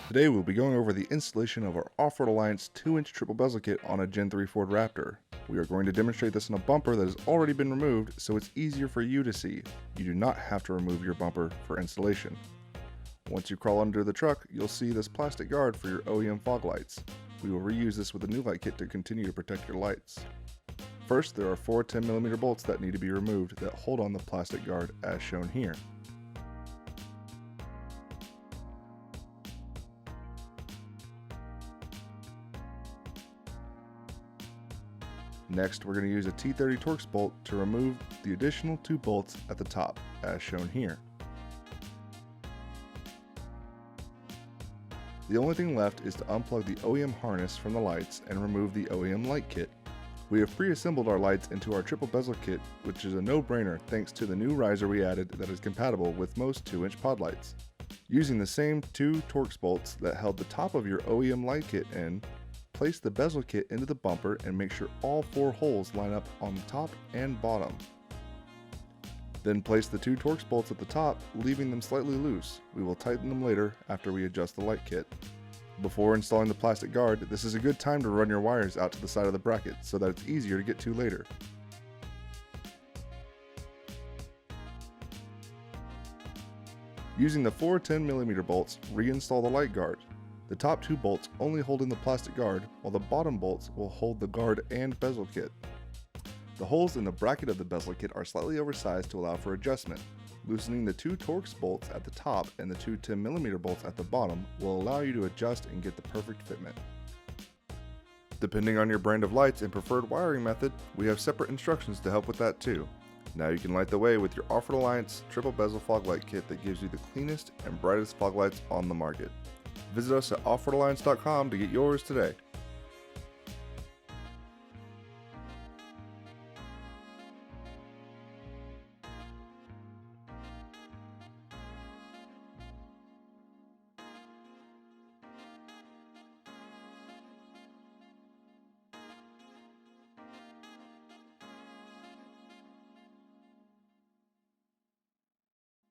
Today we'll be going over the installation of our Off-Road Alliance 2-inch triple bezel kit on a Gen 3 Ford Raptor. We are going to demonstrate this on a bumper that has already been removed, so it's easier for you to see. You do not have to remove your bumper for installation. Once you crawl under the truck, you'll see this plastic guard for your OEM fog lights. We will reuse this with the new light kit to continue to protect your lights. First, there are 4 10mm bolts that need to be removed that hold on the plastic guard as shown here. Next, we're going to use a T30 Torx bolt to remove the additional 2 bolts at the top, as shown here. The only thing left is to unplug the OEM harness from the lights and remove the OEM light kit. We have pre-assembled our lights into our triple bezel kit, which is a no-brainer thanks to the new riser we added that is compatible with most 2-inch pod lights. Using the same 2 Torx bolts that held the top of your OEM light kit in, place the bezel kit into the bumper and make sure all 4 holes line up on the top and bottom. Then place the 2 Torx bolts at the top, leaving them slightly loose. We will tighten them later after we adjust the light kit. Before installing the plastic guard, this is a good time to run your wires out to the side of the bracket so that it's easier to get to later. Using the 4 10mm bolts, reinstall the light guard. The top 2 bolts only hold in the plastic guard, while the bottom bolts will hold the guard and bezel kit. The holes in the bracket of the bezel kit are slightly oversized to allow for adjustment. Loosening the 2 Torx bolts at the top and the 2 10mm bolts at the bottom will allow you to adjust and get the perfect fitment. Depending on your brand of lights and preferred wiring method, we have separate instructions to help with that too. Now you can light the way with your Off-Road Alliance triple bezel fog light kit that gives you the cleanest and brightest fog lights on the market. Visit us at offroadalliance.com to get yours today.